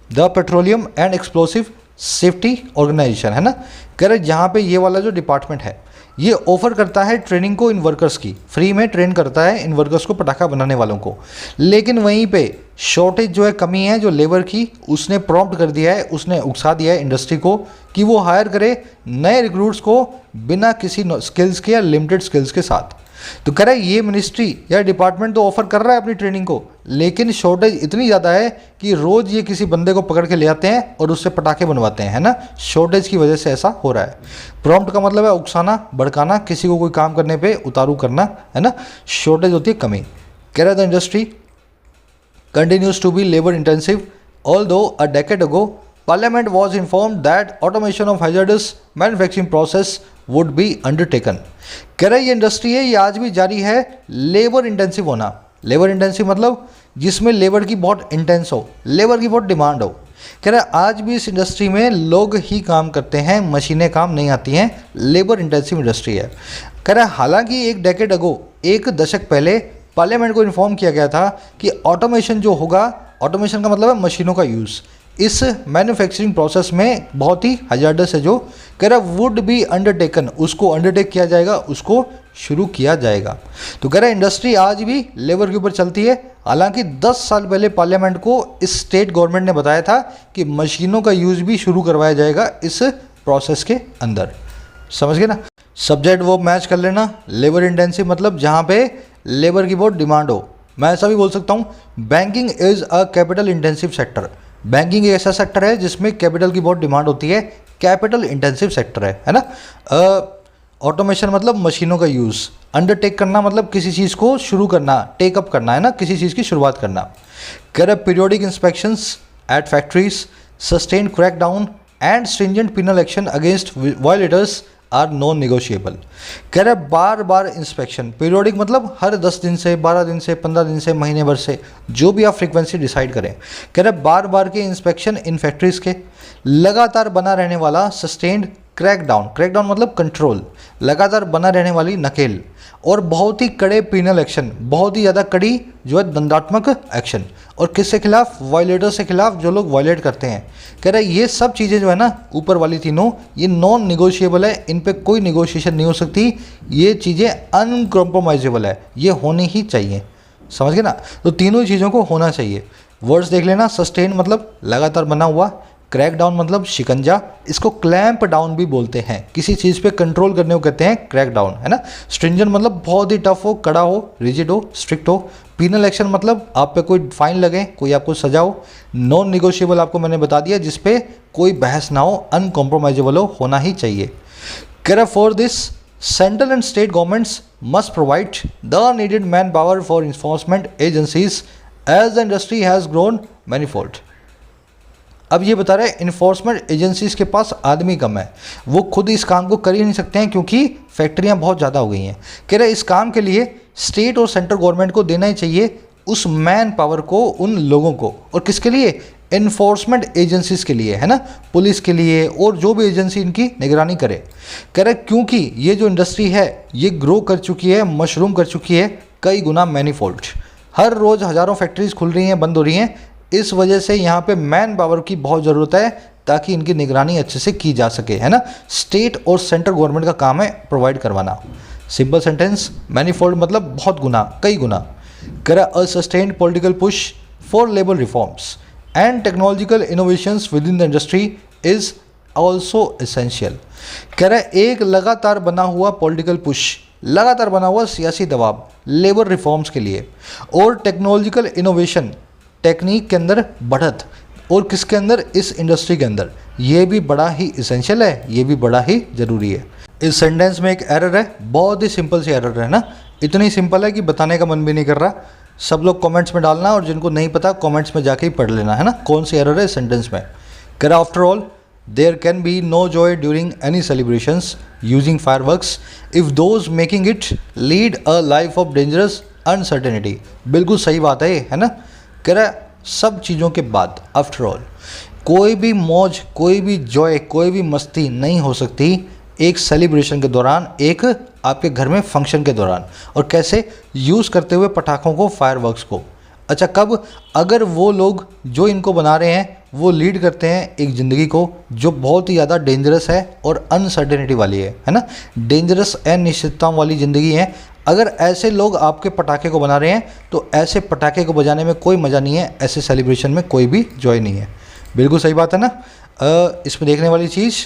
the petroleum and explosive safety organisation है ना, कह रहा है जहाँ पे ये वाला जो डिपार्टमेंट है ये ऑफर करता है ट्रेनिंग को इन वर्कर्स की, फ्री में ट्रेन करता है इन वर्कर्स को, पटाखा बनाने वालों को। लेकिन वहीं पे शॉर्टेज जो है, कमी है जो लेबर की, उसने प्रॉम्प्ट कर दिया है, उसने उकसा दिया है इंडस्ट्री को कि वो हायर करे नए रिक्रूट्स को बिना किसी स्किल्स के या लिमिटेड स्किल्स के साथ। तो कह रहा है ये मिनिस्ट्री या डिपार्टमेंट तो ऑफर कर रहा है अपनी ट्रेनिंग को, लेकिन शॉर्टेज इतनी ज़्यादा है कि रोज़ ये किसी बंदे को पकड़ के ले आते हैं और उससे पटाखे बनवाते हैं, है ना। शॉर्टेज की वजह से ऐसा हो रहा है। प्रॉम्प्ट का मतलब है उकसाना, भड़काना, किसी को कोई काम करने पे उतारू करना, है ना। शॉर्टेज होती है कमी। कह रहा है the industry continues to be labor intensive, although a decade ago Parliament was informed that automation of hazardous manufacturing process would be undertaken। कह रहा है ये इंडस्ट्री है, ये आज भी जारी है लेबर इंटेंसिव होना। लेबर इंटेंसिव मतलब जिसमें लेबर की बहुत इंटेंस हो, लेबर की बहुत डिमांड हो। कह रहा है आज भी इस इंडस्ट्री में लोग ही काम करते हैं, मशीनें काम नहीं आती हैं, लेबर इंटेंसिव इंडस्ट्री है। कह रहा है हालांकि एक डेकेड अगो, एक दशक पहले पार्लियामेंट को इन्फॉर्म किया गया था कि ऑटोमेशन जो होगा, ऑटोमेशन का मतलब है मशीनों का यूज़, इस मैन्युफैक्चरिंग प्रोसेस में बहुत ही हजार्डस है जो। कह रहा वुड बी अंडरटेकन, उसको अंडरटेक किया जाएगा, उसको शुरू किया जाएगा। तो कह रहा है इंडस्ट्री आज भी लेबर के ऊपर चलती है। हालांकि 10 साल पहले पार्लियामेंट को इस स्टेट गवर्नमेंट ने बताया था कि मशीनों का यूज़ भी शुरू करवाया जाएगा इस प्रोसेस के अंदर। समझ गए ना? सब्जेक्ट वो मैच कर लेना। लेबर इंटेंसिव मतलब जहाँ पे लेबर की बहुत डिमांड हो। मैं ऐसा भी बोल सकता हूँ, banking is a capital intensive sector. Banking एक ऐसा सेक्टर है जिसमें कैपिटल की बहुत डिमांड होती है, कैपिटल इंटेंसिव सेक्टर है ना। ऑटोमेशन मतलब मशीनों का यूज़, अंडरटेक करना मतलब किसी चीज़ को शुरू करना, टेकअप करना, है ना, किसी चीज़ की शुरुआत करना। कह रहा periodic inspections at factories, sustain crackdown and stringent penal action against violators are non negotiable. कह रहा है बार बार इंस्पेक्शन, पीरियोडिक मतलब हर 10 दिन से, 12 दिन से, 15 दिन से, महीने भर से, जो भी आप फ्रीक्वेंसी डिसाइड करें। कह रहा है बार बार के इंस्पेक्शन इन फैक्ट्रीज के, लगातार बना रहने वाला सस्टेन्ड क्रैकडाउन, क्रैकडाउन मतलब कंट्रोल, लगातार बना रहने वाली नकेल, और बहुत ही कड़े पिनल एक्शन, बहुत ही ज़्यादा कड़ी जो है दंडात्मक एक्शन। और किसके खिलाफ? वायलेटर से खिलाफ, जो लोग वायलेट करते हैं। कह रहा है ये सब चीज़ें जो है ना, ऊपर वाली तीनों, ये नॉन निगोशिएबल है, इन पे कोई निगोशिएशन नहीं हो सकती, ये चीज़ें अनकॉम्प्रोमाइजेबल है, ये होनी ही चाहिए। समझ गए ना? तो तीनों चीज़ों को होना चाहिए। वर्ड्स देख लेना। सस्टेन मतलब लगातार बना हुआ, क्रैक डाउन मतलब शिकंजा, इसको क्लैंप डाउन भी बोलते हैं, किसी चीज़ पे कंट्रोल करने को कहते हैं क्रैक डाउन, है ना। स्ट्रिंजेंट मतलब बहुत ही टफ हो, कड़ा हो, रिजिड हो, स्ट्रिक्ट हो। पीनल एक्शन मतलब आप पे कोई फाइन लगे, कोई आपको सजा हो। नॉन निगोशिएबल आपको मैंने बता दिया, जिस पे कोई बहस ना हो, अनकॉम्प्रोमाइजेबल हो, होना ही चाहिए। कह for this central and state governments must provide the needed manpower for enforcement agencies as the industry has grown manifold. अब ये बता रहे हैं इन्फोर्समेंट एजेंसीज के पास आदमी कम है, वो खुद इस काम को कर ही नहीं सकते हैं क्योंकि फैक्ट्रियां बहुत ज़्यादा हो गई हैं। कह रहे इस काम के लिए स्टेट और सेंट्रल गवर्नमेंट को देना ही चाहिए उस मैन पावर को, उन लोगों को। और किसके लिए? इन्फोर्समेंट एजेंसीज के लिए, है ना, पुलिस के लिए, और जो भी एजेंसी इनकी निगरानी करे। कह रहे क्योंकि ये जो इंडस्ट्री है ये ग्रो कर चुकी है, मशरूम कर चुकी है कई गुना, मैनीफोल्ड। हर रोज़ हज़ारों फैक्ट्रीज खुल रही हैं, बंद हो रही हैं। इस वजह से यहाँ पे मैन पावर की बहुत ज़रूरत है ताकि इनकी निगरानी अच्छे से की जा सके, है ना। स्टेट और सेंट्रल गवर्नमेंट का काम है प्रोवाइड करवाना। सिंपल सेंटेंस, मैनीफोल्ड मतलब बहुत गुना, कई गुना। कह रहा a sustained political push for labour reforms and technological innovations within the industry is also essential. कह रहा है एक लगातार बना हुआ पॉलिटिकल पुश, लगातार बना हुआ सियासी दबाव लेबर रिफॉर्म्स के लिए, और टेक्नोलॉजिकल इनोवेशन, टेक्निक के अंदर बढ़त, और किसके अंदर, इस इंडस्ट्री के अंदर, ये भी बड़ा ही इसेंशियल है, ये भी बड़ा ही ज़रूरी है। इस सेंटेंस में एक एरर है, बहुत ही सिंपल सी एरर है ना, इतनी सिंपल है कि बताने का मन भी नहीं कर रहा। सब लोग कमेंट्स में डालना, और जिनको नहीं पता कमेंट्स में जाके ही पढ़ लेना, है ना, कौन सी एरर है इस सेंटेंस में। कह रहा after all there can be no joy during any celebrations using fireworks if those making it lead a life of dangerous uncertainty. बिल्कुल सही बात है ये, है ना। कह रहा सब चीज़ों के बाद आफ्टर ऑल कोई भी मौज, कोई भी जॉय, कोई भी मस्ती नहीं हो सकती एक सेलिब्रेशन के दौरान, एक आपके घर में फंक्शन के दौरान। और कैसे, यूज़ करते हुए पटाखों को, फायरवर्क्स को। अच्छा कब, अगर वो लोग जो इनको बना रहे हैं वो लीड करते हैं एक ज़िंदगी को जो बहुत ही ज़्यादा डेंजरस है और अनसर्टेनिटी वाली है ना, डेंजरस अनिश्चितताओं वाली ज़िंदगी है। अगर ऐसे लोग आपके पटाखे को बना रहे हैं तो ऐसे पटाखे को बजाने में कोई मज़ा नहीं है, ऐसे सेलिब्रेशन में कोई भी जॉय नहीं है। बिल्कुल सही बात है ना। इसमें देखने वाली चीज़,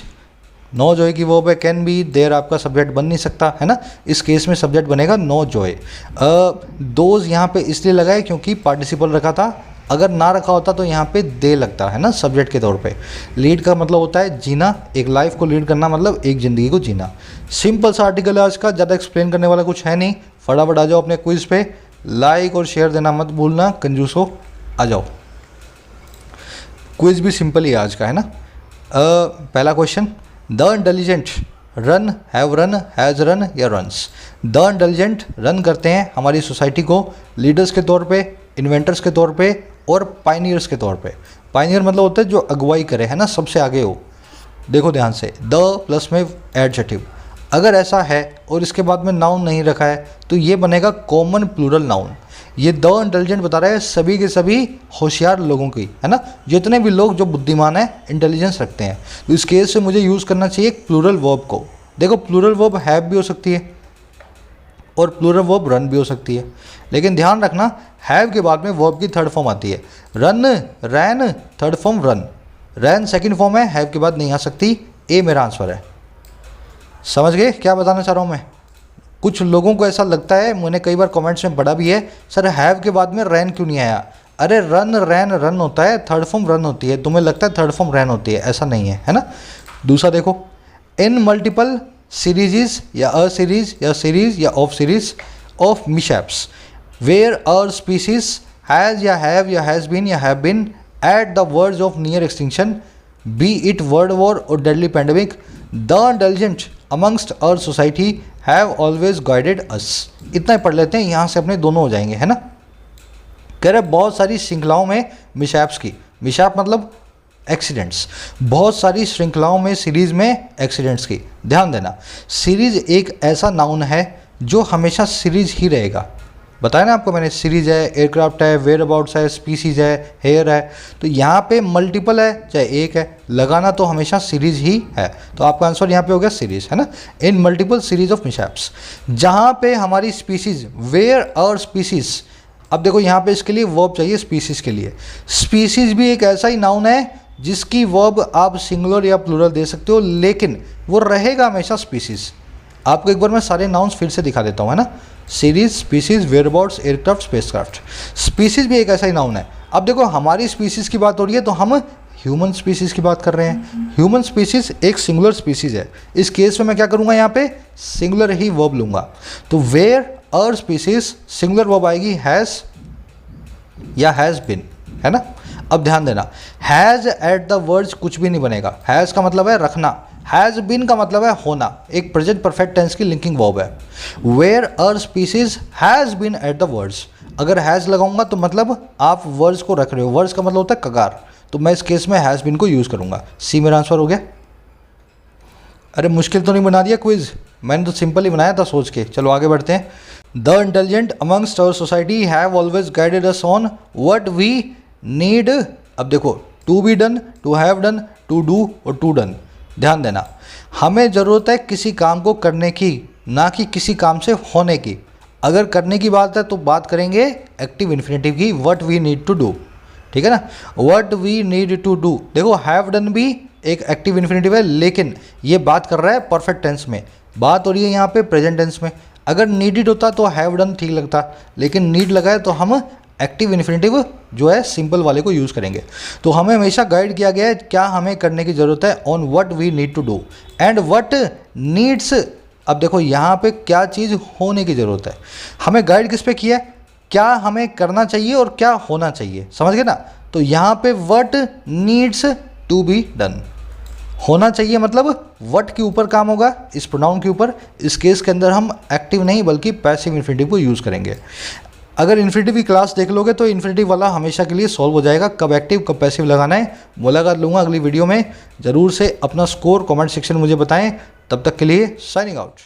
नो जॉय की वो है कैन बी, देयर आपका सब्जेक्ट बन नहीं सकता, है ना। इस केस में सब्जेक्ट बनेगा नो जॉय। दोज यहाँ पे इसलिए लगाए क्योंकि पार्टिसिपल रखा था, अगर ना रखा होता तो यहाँ पे दे लगता, है ना, सब्जेक्ट के तौर पे। लीड का मतलब होता है जीना, एक लाइफ को लीड करना मतलब एक ज़िंदगी को जीना। सिंपल सा आर्टिकल है आज का, ज़्यादा एक्सप्लेन करने वाला कुछ है नहीं। फटाफट आ जाओ अपने क्विज पे, लाइक और शेयर देना मत भूलना, कंजूसो आ जाओ। क्विज भी सिंपल ही आज का, है ना। पहला question, the intelligent run, have run, has run या रन्स। द इंटेलिजेंट रन करते हैं हमारी सोसाइटी को लीडर्स के तौर पे, इन्वेंटर्स के तौर पे और पाइनियर्स के तौर पे। पाइनियर मतलब होता है जो अगुवाई करे, है ना, सबसे आगे हो। देखो ध्यान से, द प्लस में एडजेक्टिव, अगर ऐसा है और इसके बाद में नाउन नहीं रखा है तो ये बनेगा कॉमन प्लूरल नाउन। ये द इंटेलिजेंट बता रहा है सभी के सभी होशियार लोगों की, है ना, जितने भी लोग जो बुद्धिमान है, इंटेलिजेंस रखते हैं। तो इस केस से मुझे यूज़ करना चाहिए एक प्लूरल वर्ब को। देखो प्लूरल वर्ब हैव भी हो सकती है और प्लूरल वर्ब रन भी हो सकती है, लेकिन ध्यान रखना हैव के बाद में वर्ब की थर्ड फॉर्म आती है। रन, रैन, थर्ड फॉर्म रन, रैन सेकंड फॉर्म है, हैव के बाद नहीं आ सकती। ए मेरा आंसर है। समझ गए क्या बताना चाह रहा हूँ मैं। कुछ लोगों को ऐसा लगता है, मैंने कई बार कमेंट्स में पढ़ा भी है, सर हैव के बाद में रैन क्यों नहीं आया। अरे रन, रैन, रन होता है, थर्ड फॉर्म रन होती है, तुम्हें लगता है थर्ड फॉर्म रैन होती है, ऐसा नहीं है, है ना। दूसरा देखो, इन मल्टीपल सीरीज या अ सीरीज या सीरीज या of series of mishaps where a species has या हैव या हैज़ बीन या have been at the words of near extinction be it world war और deadly pandemic the intelligent amongst our society have always guided us. इतना ही पढ़ लेते हैं, यहाँ से अपने दोनों हो जाएंगे, है ना। कह रहे बहुत सारी श्रृंखलाओं में मिशैप्स की, मिशैप मतलब एक्सीडेंट्स, बहुत सारी श्रृंखलाओं में, सीरीज़ में एक्सीडेंट्स की। ध्यान देना, सीरीज़ एक ऐसा नाउन है जो हमेशा सीरीज़ ही रहेगा। बताया ना आपको मैंने, सीरीज़ है, एयरक्राफ्ट है, वेयर अबाउट्स है, स्पीसीज़ है, हेयर है। तो यहाँ पे मल्टीपल है चाहे एक है, लगाना तो हमेशा सीरीज़ ही है। तो आपका आंसर यहाँ पे हो गया सीरीज़, है ना। इन मल्टीपल सीरीज ऑफ मिशैप्स, जहाँ पे हमारी स्पीसीज़, वेयर और स्पीसीज़। अब देखो यहाँ पे इसके लिए वर्ब चाहिए, स्पीसीज़ के लिए। स्पीसीज़ भी एक ऐसा ही नाउन है जिसकी वर्ब आप सिंगुलर या प्लूरल दे सकते हो, लेकिन वो रहेगा हमेशा स्पीसीज़। आपको एक बार मैं सारे नाउन्स फिर से दिखा देता हूँ, है ना। Series, species, whereabouts, aircraft, spacecraft. Species भी एक ऐसा ही नाउन है। अब देखो हमारी स्पीसीज की बात हो रही है तो हम ह्यूमन स्पीसीज की बात कर रहे हैं। ह्यूमन स्पीसीज एक सिंगुलर स्पीसीज है। इस केस में मैं क्या करूँगा, यहाँ पे सिंगुलर ही वर्ब लूँगा। तो वेयर और स्पीसीज सिंगुलर वर्ब आएगी हैज़ या हैज़ बिन, है ना। अब ध्यान देना, हैज़ एट द वर्ड्स कुछ भी नहीं बनेगा। हैज़ का मतलब है रखना, हैज़ बिन का मतलब है होना, एक प्रेजेंट परफेक्ट टेंस की लिंकिंग वर्ब है। Where our species has been at the words, अगर हैज़ लगाऊंगा तो मतलब आप वर्ड्स को रख रहे हो। वर्ड्स का मतलब होता है कगार, तो मैं इस केस में हैज़ बिन को यूज़ करूंगा। सी मेरा आंसर हो गया। अरे मुश्किल तो नहीं बना दिया क्विज, मैंने तो सिंपल ही बनाया था सोच के। चलो आगे बढ़ते हैं। The intelligent amongst our society have always guided us on what we need. अब देखो, to be done, to have done, to do और टू डन। ध्यान देना, हमें ज़रूरत है किसी काम को करने की, ना कि किसी काम से होने की। अगर करने की बात है तो बात करेंगे एक्टिव इन्फिनेटिव की, what we need to do, ठीक है ना, what we need to do. देखो हैव डन भी एक एक्टिव इन्फिनेटिव है, लेकिन ये बात कर रहा है परफेक्ट टेंस में, बात हो रही है यहाँ पे प्रेजेंट टेंस में। अगर नीडिड होता तो हैव डन ठीक लगता, लेकिन नीड लगा है तो हम एक्टिव इन्फिनेटिव जो है सिंपल वाले को यूज़ करेंगे। तो हमें हमेशा गाइड किया गया है क्या हमें करने की ज़रूरत है, on what we need to do and what needs. अब देखो यहाँ पे क्या चीज़ होने की ज़रूरत है, हमें गाइड किस पे किया है, क्या हमें करना चाहिए और क्या होना चाहिए, समझ गए ना। तो यहाँ पे what needs to be done, होना चाहिए मतलब व्हाट के ऊपर काम होगा, इस प्रोनाउन के ऊपर। इस केस के अंदर हम एक्टिव नहीं बल्कि पैसिव इन्फिनेटिव को यूज़ करेंगे। अगर इन्फिनेटिव की क्लास देख लोगे तो इन्फिनेटिव वाला हमेशा के लिए सॉल्व हो जाएगा, कब एक्टिव कब पैसिव लगाना है। मुलाकात लूँगा अगली वीडियो में, ज़रूर से अपना स्कोर कमेंट सेक्शन में मुझे बताएं। तब तक के लिए साइनिंग आउट।